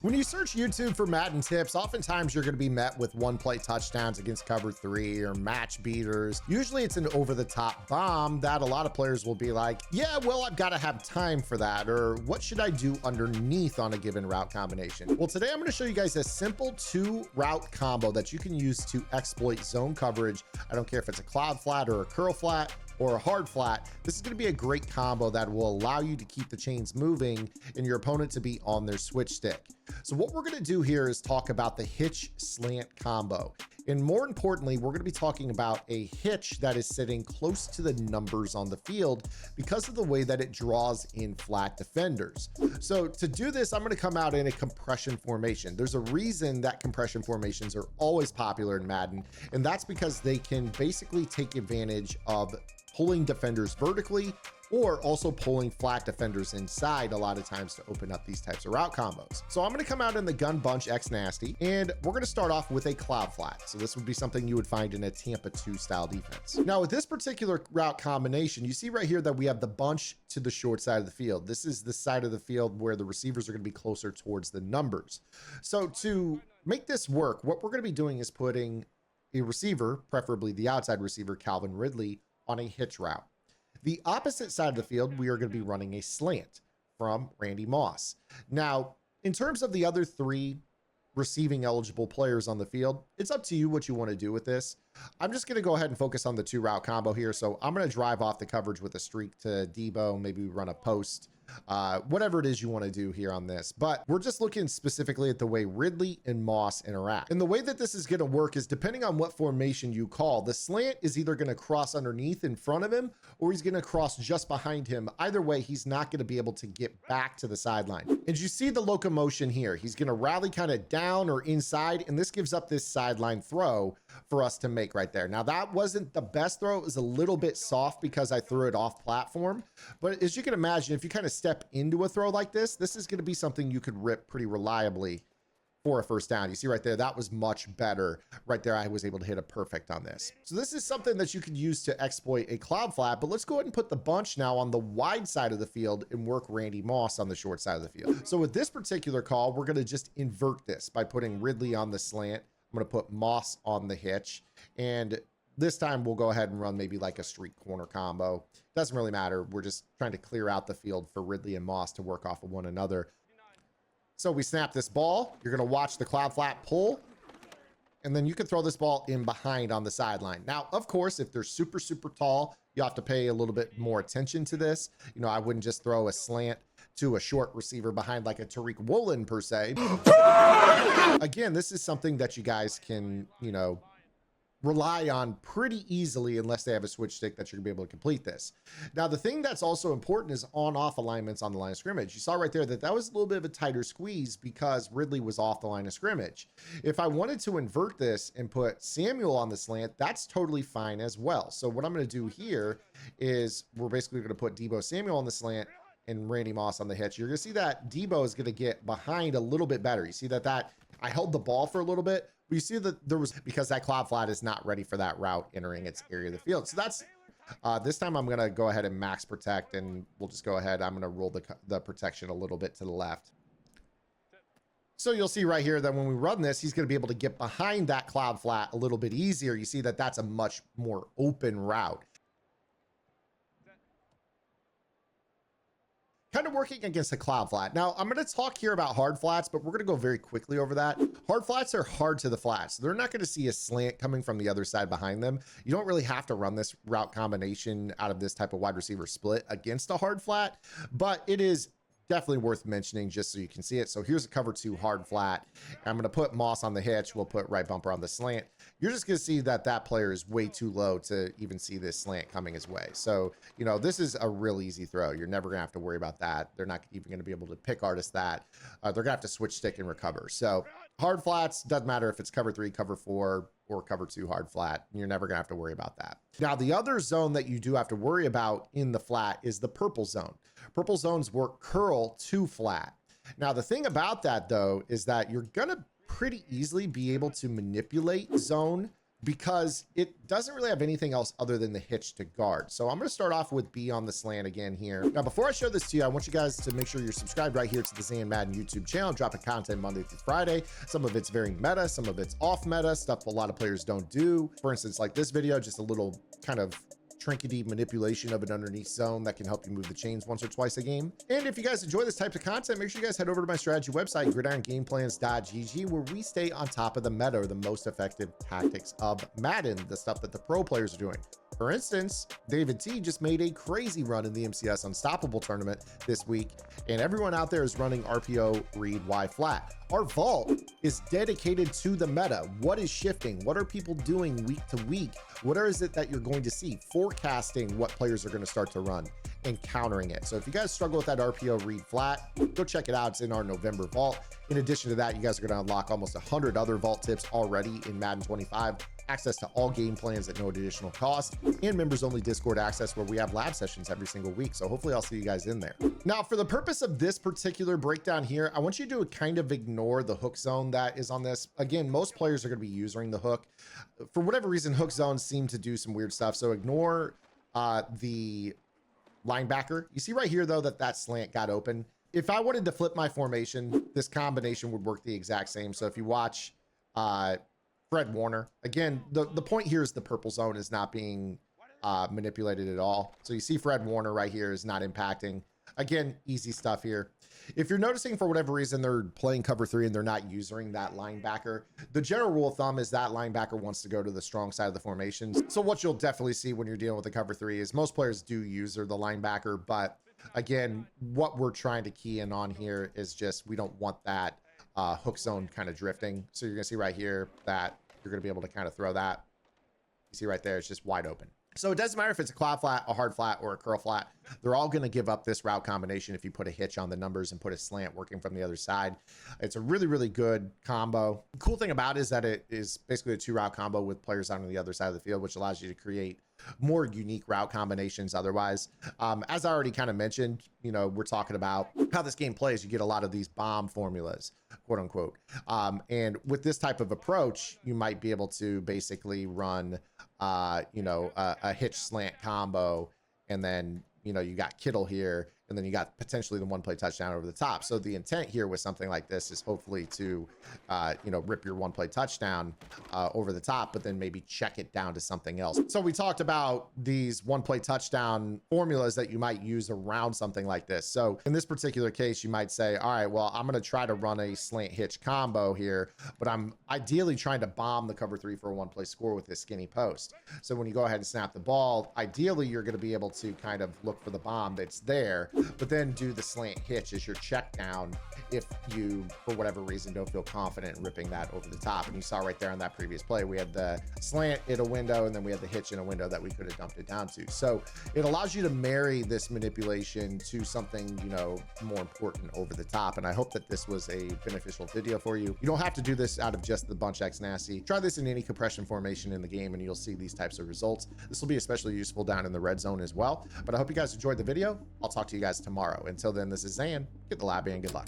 When you search YouTube for Madden tips, oftentimes you're going to be met with one-play touchdowns against cover 3 or match beaters. Usually it's an over-the-top bomb that a lot of players will be like, yeah, well, I've got to have time for that, or what should I do underneath on a given route combination? Well, today I'm going to show you guys a simple 2-route combo that you can use to exploit zone coverage. I don't care if it's a cloud flat or a curl flat or a hard flat. This is going to be a great combo that will allow you to keep the chains moving and your opponent to be on their switch stick. So what we're going to do here is talk about the hitch slant combo. And more importantly, we're going to be talking about a hitch that is sitting close to the numbers on the field because of the way that it draws in flat defenders. So to do this, I'm going to come out in a compression formation. There's a reason that compression formations are always popular in Madden, and that's because they can basically take advantage of pulling defenders vertically or also pulling flat defenders inside a lot of times to open up these types of route combos. So I'm going to come out in the gun bunch X nasty, and we're going to start off with a cloud flat. So this would be something you would find in a Tampa 2 style defense. Now with this particular route combination, you see right here that we have the bunch to the short side of the field. This is the side of the field where the receivers are going to be closer towards the numbers. So to make this work, what we're going to be doing is putting a receiver, preferably the outside receiver, Calvin Ridley, on a hitch route. The opposite side of the field, we are going to be running a slant from Randy Moss. Now, in terms of the other 3 receiving eligible players on the field, it's up to you what you want to do with this. I'm just going to go ahead and focus on the 2-route combo here. So I'm going to drive off the coverage with a streak to Debo. Maybe we run a post, whatever it is you want to do here on this. But we're just looking specifically at the way Ridley and Moss interact. And the way that this is going to work is depending on what formation you call, the slant is either going to cross underneath in front of him or he's going to cross just behind him. Either way, he's not going to be able to get back to the sideline. And you see the locomotion here. He's going to rally kind of down or inside, and this gives up this sideline throw for us to make right there. Now that wasn't the best throw. It was a little bit soft because I threw it off platform. But as you can imagine, if you kind of step into a throw like this is going to be something you could rip pretty reliably for a first down. You see right there, that was much better. Right there, I was able to hit a perfect on this. So this is something that you could use to exploit a cloud flat, but let's go ahead and put the bunch now on the wide side of the field and work Randy Moss on the short side of the field. So with this particular call, we're going to just invert this by putting Ridley on the slant. I'm going to put Moss on the hitch, and this time we'll go ahead and run maybe like a streak corner combo. Doesn't really matter. We're just trying to clear out the field for Ridley and Moss to work off of one another. So we snap this ball. You're going to watch the cloud flat pull, and then you can throw this ball in behind on the sideline. Now, of course, if they're super, super tall, you have to pay a little bit more attention to this. You know, I wouldn't just throw a slant to a short receiver behind like a Tariq Woolen per se. Again, this is something that you guys can, you know, rely on pretty easily unless they have a switch stick that you're gonna be able to complete this. Now, the thing that's also important is on-off alignments on the line of scrimmage. You saw right there that that was a little bit of a tighter squeeze because Ridley was off the line of scrimmage. If I wanted to invert this and put Samuel on the slant, that's totally fine as well. So what I'm gonna do here is we're basically gonna put Debo Samuel on the slant and Randy Moss on the hitch. You're gonna see that Debo is gonna get behind a little bit better. You see that I held the ball for a little bit. You see that there was, because that cloud flat is not ready for that route entering its area of the field. So that's, this time I'm going to go ahead and max protect, and we'll just go ahead. I'm going to roll the protection a little bit to the left. So you'll see right here that when we run this, he's going to be able to get behind that cloud flat a little bit easier. You see that that's a much more open route. Kind of working against a cloud flat. Now, I'm going to talk here about hard flats, but we're going to go very quickly over that. Hard flats are hard to the flats. They're not going to see a slant coming from the other side behind them. You don't really have to run this route combination out of this type of wide receiver split against a hard flat, but it is definitely worth mentioning just so you can see it. So here's a cover 2 hard flat. I'm going to put Moss on the hitch. We'll put right bumper on the slant. You're just going to see that that player is way too low to even see this slant coming his way. So, you know, this is a real easy throw. You're never going to have to worry about that. They're not even going to be able to pick artist that. They're going to have to switch stick and recover. So hard flats, doesn't matter if it's cover 3, cover 4, or cover 2 hard flat. You're never gonna have to worry about that. Now, the other zone that you do have to worry about in the flat is the purple zone. Purple zones work curl to flat. Now, the thing about that though, is that you're gonna pretty easily be able to manipulate zone because it doesn't really have anything else other than the hitch to guard. So I'm going to start off with B on the slant again here. Now, before I show this to you, I want you guys to make sure you're subscribed right here to the Zan Madden YouTube channel. I'm dropping content Monday through Friday. Some of it's very meta, some of it's off meta, stuff a lot of players don't do. For instance, like this video, just a little kind of trinkety manipulation of an underneath zone that can help you move the chains once or twice a game. And if you guys enjoy this type of content, make sure you guys head over to my strategy website, gridirongameplans.gg, where we stay on top of the meta, or the most effective tactics of Madden, the stuff that the pro players are doing. For instance, David T just made a crazy run in the MCS Unstoppable tournament this week, and everyone out there is running RPO read Y flat. Our vault is dedicated to the meta. What is shifting? What are people doing week to week? What is it that you're going to see? Forecasting what players are going to start to run and countering it. So if you guys struggle with that RPO read flat, go check it out. It's in our November vault. In addition to that, you guys are going to unlock almost 100 other vault tips already in Madden 25. Access to all game plans at no additional cost, and members only Discord access where we have lab sessions every single week. So hopefully I'll see you guys in there. Now, for the purpose of this particular breakdown here, I want you to kind of ignore the hook zone that is on this. Again, most players are going to be using the hook. For whatever reason, hook zones seem to do some weird stuff. So ignore the linebacker. You see right here though, that slant got open. If I wanted to flip my formation, this combination would work the exact same. So if you watch, Fred Warner. Again, the point here is the purple zone is not being manipulated at all. So you see Fred Warner right here is not impacting. Again, easy stuff here. If you're noticing for whatever reason they're playing cover 3 and they're not using that linebacker, the general rule of thumb is that linebacker wants to go to the strong side of the formations. So what you'll definitely see when you're dealing with the cover 3 is most players do use the linebacker, but again, what we're trying to key in on here is just we don't want that hook zone kind of drifting. So you're gonna see right here that you're gonna be able to kind of throw that. You see right there, it's just wide open. So it doesn't matter if it's a cloud flat, a hard flat, or a curl flat. They're all going to give up this route combination if you put a hitch on the numbers and put a slant working from the other side. It's a really, really good combo. The cool thing about it is that it is basically a 2-route combo with players on the other side of the field, which allows you to create more unique route combinations otherwise. As I already kind of mentioned, you know, we're talking about how this game plays. You get a lot of these bomb formulas, quote unquote. And with this type of approach, you might be able to basically run you know, a hitch slant combo, and then, you know, you got Kittle here, and then you got potentially the 1-play touchdown over the top. So the intent here with something like this is hopefully to, you know, rip your 1-play touchdown over the top, but then maybe check it down to something else. So we talked about these 1-play touchdown formulas that you might use around something like this. So in this particular case, you might say, all right, well, I'm going to try to run a slant hitch combo here, but I'm ideally trying to bomb the cover 3 for a 1-play score with this skinny post. So when you go ahead and snap the ball, ideally you're going to be able to kind of look for the bomb that's there, but then do the slant hitch as your check down if you, for whatever reason, don't feel confident in ripping that over the top. And you saw right there on that previous play, we had the slant in a window, and then we had the hitch in a window that we could have dumped it down to. So it allows you to marry this manipulation to something, you know, more important over the top. And I hope that this was a beneficial video for you. You don't have to do this out of just the Bunch X Nasty. Try this in any compression formation in the game, and you'll see these types of results. This will be especially useful down in the red zone as well. But I hope you guys enjoyed the video. I'll talk to you guys tomorrow. Until then, this is Zan. Get the lab in. Good luck.